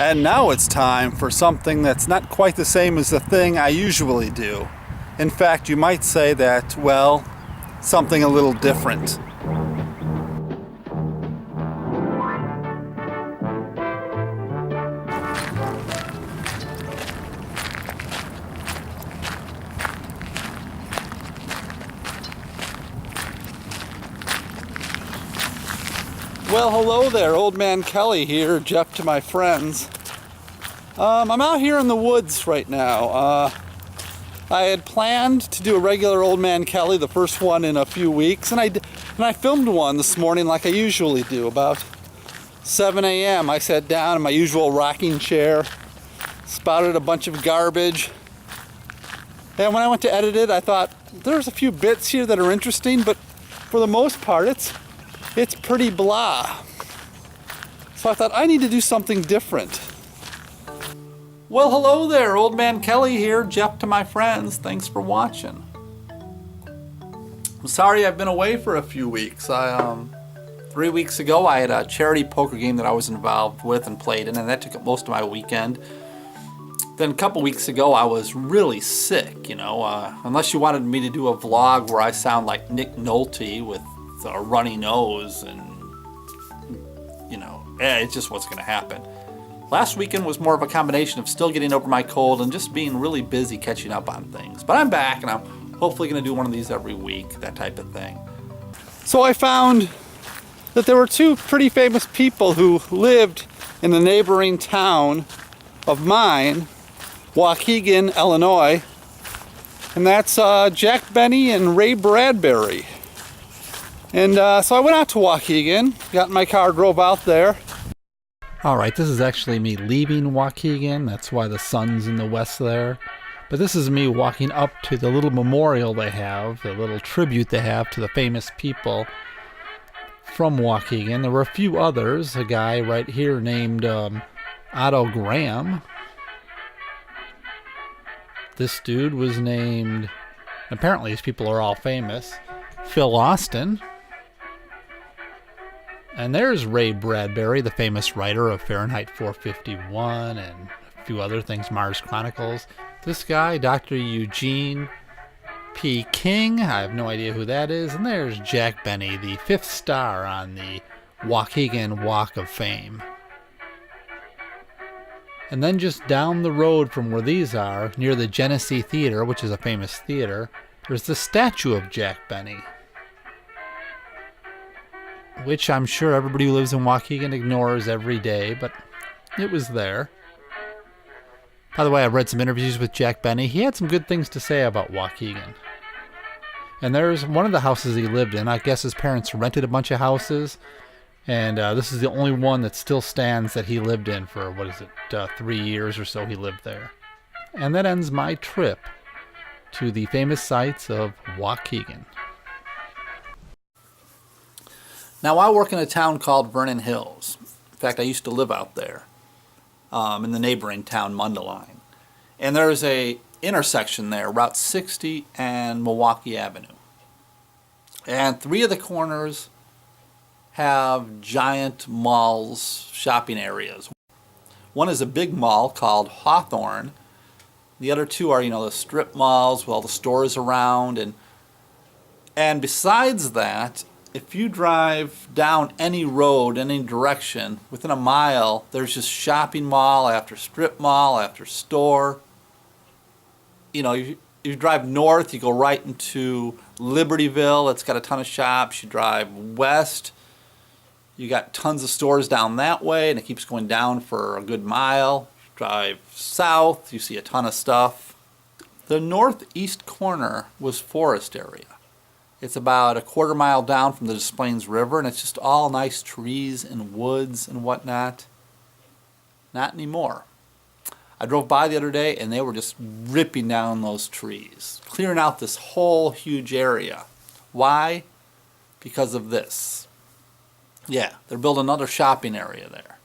And now it's time for something that's not quite the same as the thing I usually do. In fact, you might say that, well, something a little different. Well, hello there, Old Man Kelly here, Jeff to my friends. I'm out here in the woods right now. I had planned to do a regular Old Man Kelly, the first one in a few weeks, and I filmed one this morning like I usually do. About 7 a.m. I sat down in my usual rocking chair, spouted a bunch of garbage, and when I went to edit it, I thought there's a few bits here that are interesting, but for the most part, it's pretty blah. So I thought I need to do something different. Well, hello there, Old Man Kelly here, Jeff to my friends. Thanks for watching. I'm sorry I've been away for a few weeks. 3 weeks ago I had a charity poker game that I was involved with and played in, and that took up most of my weekend. Then a couple weeks ago I was really sick, unless you wanted me to do a vlog where I sound like Nick Nolte with a runny nose and it just wasn't going to happen. Last weekend was more of a combination of still getting over my cold and just being really busy catching up on things. But I'm back and I'm hopefully going to do one of these every week, that type of thing. So I found that there were two pretty famous people who lived in the neighboring town of mine, Waukegan, Illinois, and that's Jack Benny and Ray Bradbury. And so I went out to Waukegan, got in my car, drove out there. Alright, this is actually me leaving Waukegan, that's why the sun's in the west there. But this is me walking up to the little memorial they have, the little tribute they have to the famous people from Waukegan. There were a few others, a guy right here named Otto Graham. This dude was named, apparently these people are all famous, Phil Austin. And there's Ray Bradbury, the famous writer of Fahrenheit 451 and a few other things, Mars Chronicles. This guy, Dr. Eugene P. King, I have no idea who that is. And there's Jack Benny, the 5th star on the Waukegan Walk of Fame. And then just down the road from where these are, near the Genesee Theater, which is a famous theater, there's the statue of Jack Benny, which I'm sure everybody who lives in Waukegan ignores every day, but it was there. By the way, I've read some interviews with Jack Benny. He had some good things to say about Waukegan. And there's one of the houses he lived in. I guess his parents rented a bunch of houses, and this is the only one that still stands that he lived in for, 3 years or so he lived there. And that ends my trip to the famous sites of Waukegan. Now, I work in a town called Vernon Hills. In fact, I used to live out there in the neighboring town, Mundelein. And there's a intersection there, Route 60 and Milwaukee Avenue. And 3 of the corners have giant malls, shopping areas. One is a big mall called Hawthorne. The other 2 are, the strip malls with all the stores around. And besides that, if you drive down any road, any direction, within a mile, there's just shopping mall after strip mall after store. If you drive north, you go right into Libertyville. It's got a ton of shops. You drive west, you got tons of stores down that way, and it keeps going down for a good mile. Drive south, you see a ton of stuff. The northeast corner was forest area. It's about a quarter mile down from the Des Plaines River, and it's just all nice trees and woods and whatnot. Not anymore. I drove by the other day, and they were just ripping down those trees, clearing out this whole huge area. Why? Because of this. Yeah, they're building another shopping area there.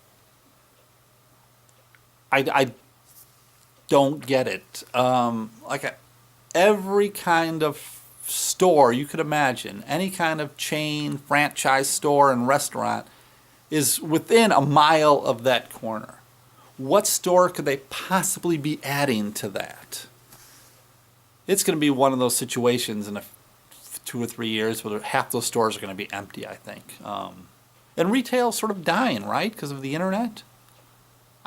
I don't get it. Every kind of store you could imagine, any kind of chain, franchise store and restaurant is within a mile of that corner. what store could they possibly be adding to that? It's going to be one of those situations in 2 or 3 years where half those stores are going to be empty, I think. And retail's sort of dying, right, because of the internet.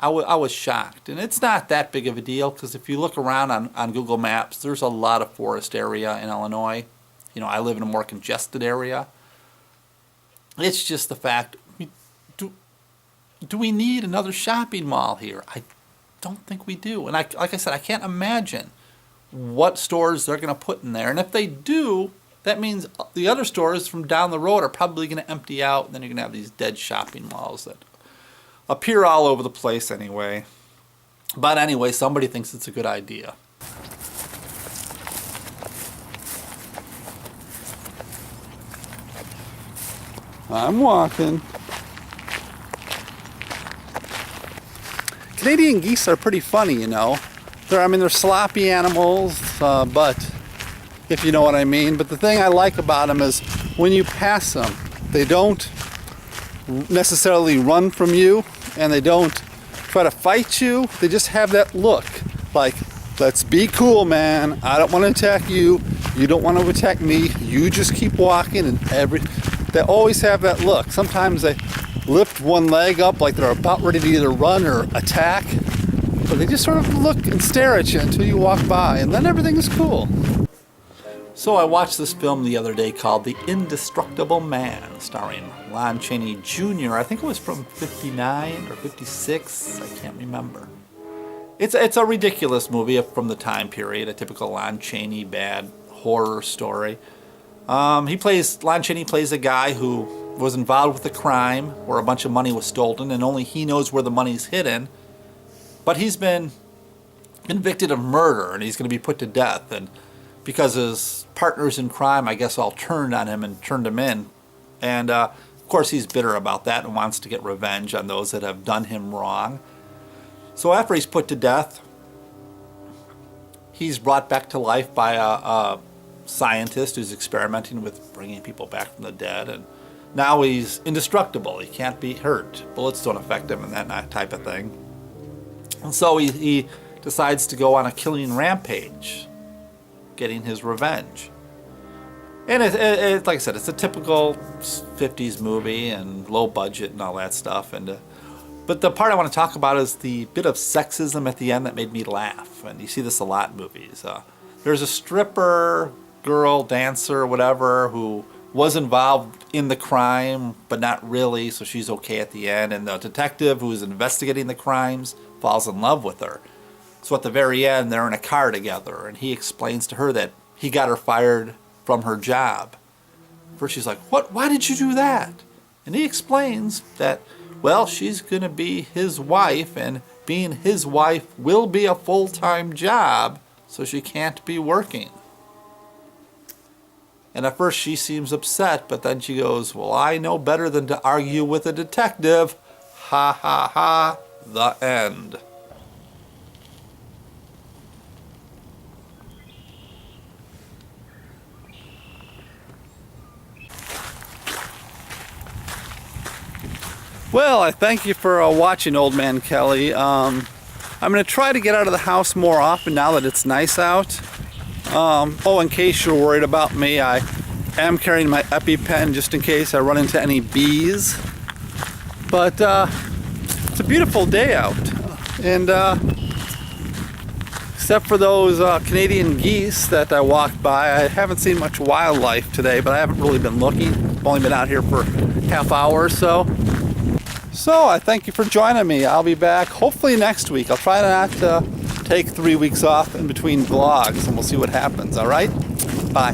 I was shocked. And it's not that big of a deal, because if you look around on Google Maps, there's a lot of forest area in Illinois. You know, I live in a more congested area. It's just the fact, do we need another shopping mall here? I don't think we do. And like I said, I can't imagine what stores they're going to put in there. And if they do, that means the other stores from down the road are probably going to empty out, and then you're going to have these dead shopping malls that appear all over the place anyway. But anyway, somebody thinks it's a good idea. I'm walking. Canadian geese are pretty funny, you know. They're sloppy animals, but if you know what I mean. But the thing I like about them is when you pass them, they don't necessarily run from you, and they don't try to fight you. They just have that look, like, let's be cool, man. I don't want to attack you. You don't want to attack me. You just keep walking, and they always have that look. Sometimes they lift one leg up like they're about ready to either run or attack, but they just sort of look and stare at you until you walk by, and then everything is cool. So I watched this film the other day called The Indestructible Man, starring Lon Chaney Jr. I think it was from 59 or 56, I can't remember. It's a ridiculous movie from the time period, a typical Lon Chaney bad horror story. Lon Chaney plays a guy who was involved with a crime where a bunch of money was stolen, and only he knows where the money's hidden. But he's been convicted of murder, and he's going to be put to death. And because his partners in crime, I guess, all turned on him and turned him in. And of course, he's bitter about that and wants to get revenge on those that have done him wrong. So after he's put to death, he's brought back to life by a scientist who's experimenting with bringing people back from the dead, and now he's indestructible. He can't be hurt. Bullets don't affect him and that type of thing. And so he decides to go on a killing rampage, getting his revenge. And it, like I said, it's a typical 50s movie and low budget and all that stuff. But the part I want to talk about is the bit of sexism at the end that made me laugh. And you see this a lot in movies. There's a stripper, girl, dancer, whatever, who was involved in the crime, but not really, so she's okay at the end. And the detective who's investigating the crimes falls in love with her. So at the very end, they're in a car together, and he explains to her that he got her fired from her job. First she's like, "What? Why did you do that?" And he explains that, well, she's going to be his wife, and being his wife will be a full-time job, so she can't be working. And at first she seems upset, but then she goes, "Well, I know better than to argue with a detective." Ha ha ha, the end. Well, I thank you for watching, Old Man Kelly. I'm going to try to get out of the house more often now that it's nice out. In case you're worried about me, I am carrying my EpiPen just in case I run into any bees. But it's a beautiful day out. And except for those Canadian geese that I walked by, I haven't seen much wildlife today, but I haven't really been looking. I've only been out here for half hour or so. So I thank you for joining me. I'll be back hopefully next week. I'll try not to take 3 weeks off in between vlogs, and we'll see what happens, all right? Bye.